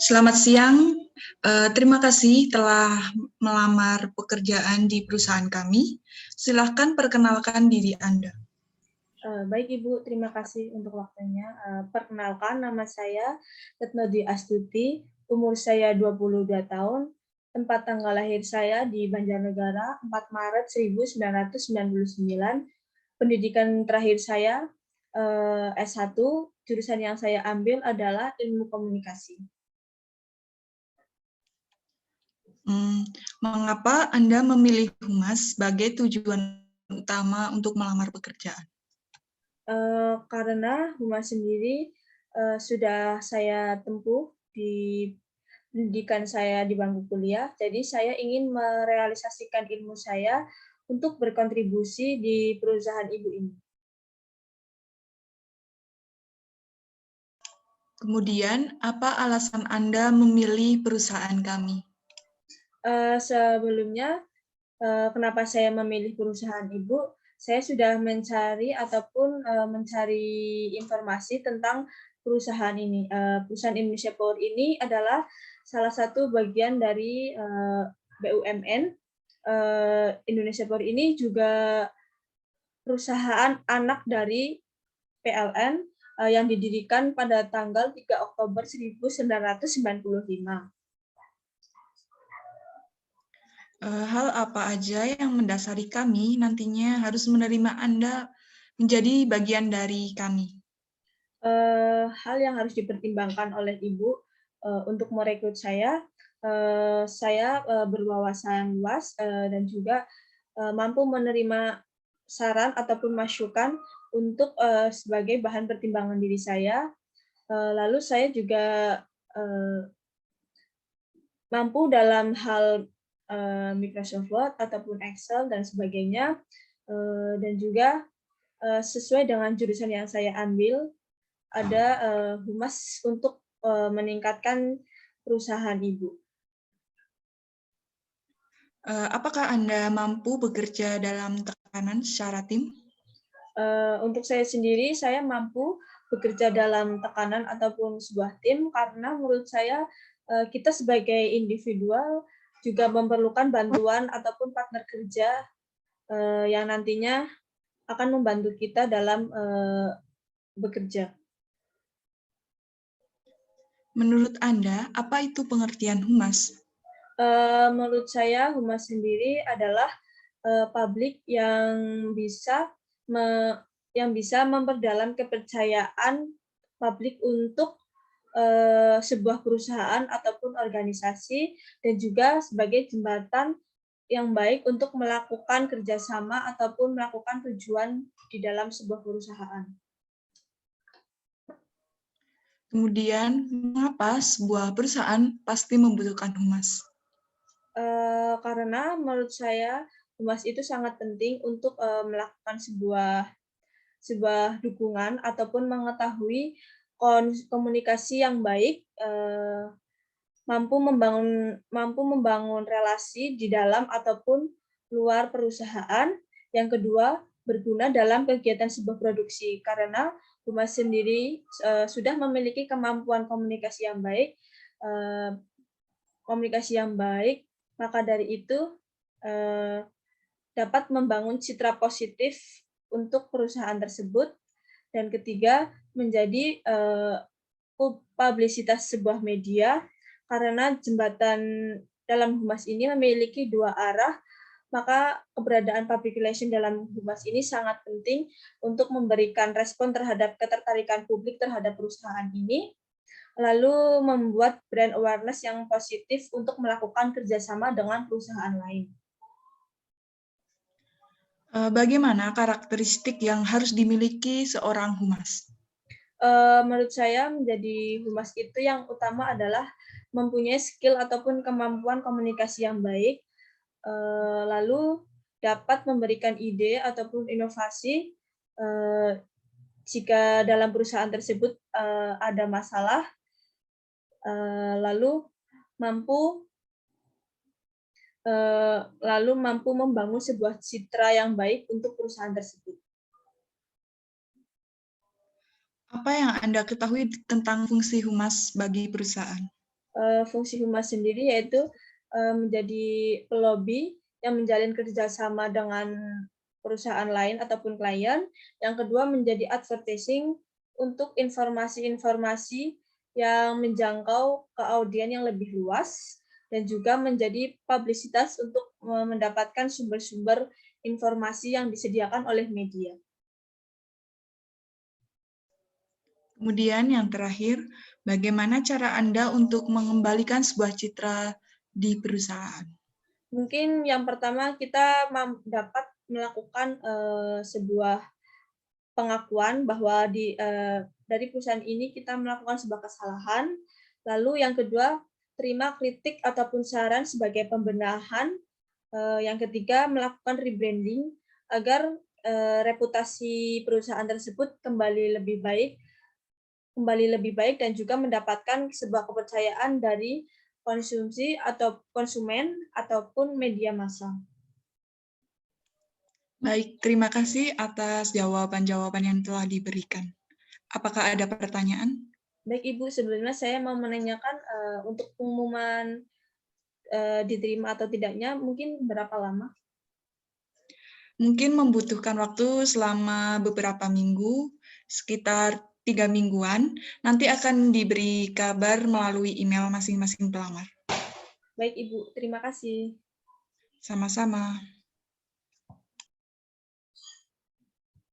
Selamat siang. Terima kasih telah melamar pekerjaan di perusahaan kami. Silahkan perkenalkan diri Anda. Baik Ibu, terima kasih untuk waktunya. Perkenalkan, nama saya Retno Dwi Astuti, umur saya 22 tahun, tempat tanggal lahir saya di Banjarnegara, 4 Maret 1999. Pendidikan terakhir saya S1, jurusan yang saya ambil adalah Ilmu Komunikasi. Mengapa Anda memilih Humas sebagai tujuan utama untuk melamar pekerjaan? Karena Humas sendiri sudah saya tempuh di pendidikan saya di bangku kuliah, jadi saya ingin merealisasikan ilmu saya untuk berkontribusi di perusahaan ibu ini. Kemudian, apa alasan Anda memilih perusahaan kami? Sebelumnya, kenapa saya memilih perusahaan ibu? Saya sudah mencari informasi tentang perusahaan ini. Perusahaan Indonesia Power ini adalah salah satu bagian dari BUMN. Indonesia Power ini juga perusahaan anak dari PLN yang didirikan pada tanggal 3 Oktober 1995. Hal apa aja yang mendasari kami nantinya harus menerima Anda menjadi bagian dari kami? Hal yang harus dipertimbangkan oleh Ibu untuk merekrut saya berwawasan luas dan juga mampu menerima saran ataupun masukan untuk sebagai bahan pertimbangan diri saya. Lalu saya juga mampu dalam hal Microsoft Word ataupun Excel dan sebagainya, dan juga sesuai dengan jurusan yang saya ambil, ada Humas untuk meningkatkan perusahaan ibu. Apakah Anda mampu bekerja dalam tekanan secara tim? Untuk saya sendiri, saya mampu bekerja dalam tekanan ataupun sebuah tim karena menurut saya kita sebagai individual juga memerlukan bantuan ataupun partner kerja yang nantinya akan membantu kita dalam bekerja. Menurut Anda, apa itu pengertian humas? Menurut saya, Humas sendiri adalah publik yang bisa memperdalam kepercayaan publik untuk sebuah perusahaan ataupun organisasi, dan juga sebagai jembatan yang baik untuk melakukan kerjasama ataupun melakukan tujuan di dalam sebuah perusahaan. Kemudian, mengapa sebuah perusahaan pasti membutuhkan humas? Karena menurut saya Humas itu sangat penting untuk melakukan sebuah dukungan ataupun mengetahui komunikasi yang baik, mampu membangun relasi di dalam ataupun luar perusahaan. Yang kedua, berguna dalam kegiatan sebuah produksi, karena Humas sendiri sudah memiliki kemampuan komunikasi yang baik, maka dari itu dapat membangun citra positif untuk perusahaan tersebut. Dan ketiga, menjadi publisitas sebuah media, karena jembatan dalam Humas ini memiliki dua arah, maka keberadaan public relation dalam Humas ini sangat penting untuk memberikan respon terhadap ketertarikan publik terhadap perusahaan ini, lalu membuat brand awareness yang positif untuk melakukan kerjasama dengan perusahaan lain. Bagaimana karakteristik yang harus dimiliki seorang humas? Menurut saya menjadi Humas itu yang utama adalah mempunyai skill ataupun kemampuan komunikasi yang baik, lalu dapat memberikan ide ataupun inovasi jika dalam perusahaan tersebut ada masalah, lalu mampu membangun sebuah citra yang baik untuk perusahaan tersebut. Apa yang Anda ketahui tentang fungsi humas bagi perusahaan? fungsi humas sendiri, yaitu menjadi pelobi yang menjalin kerjasama dengan perusahaan lain ataupun klien. Yang kedua, menjadi advertising untuk informasi-informasi yang menjangkau ke audiens yang lebih luas, dan juga menjadi publisitas untuk mendapatkan sumber-sumber informasi yang disediakan oleh media. Kemudian yang terakhir, bagaimana cara Anda untuk mengembalikan sebuah citra di perusahaan? Mungkin yang pertama kita dapat melakukan sebuah pengakuan bahwa dari perusahaan ini kita melakukan sebuah kesalahan. Lalu yang kedua, terima kritik ataupun saran sebagai pembenahan. Yang ketiga, melakukan rebranding agar reputasi perusahaan tersebut kembali lebih baik dan juga mendapatkan sebuah kepercayaan dari konsumsi atau konsumen ataupun media massa. Baik, terima kasih atas jawaban-jawaban yang telah diberikan. Apakah ada pertanyaan? Baik Ibu, sebelumnya saya mau menanyakan untuk pengumuman diterima atau tidaknya mungkin berapa lama? Mungkin membutuhkan waktu selama beberapa minggu, sekitar 3 mingguan. Nanti akan diberi kabar melalui email masing-masing pelamar. Baik Ibu, terima kasih. Sama-sama.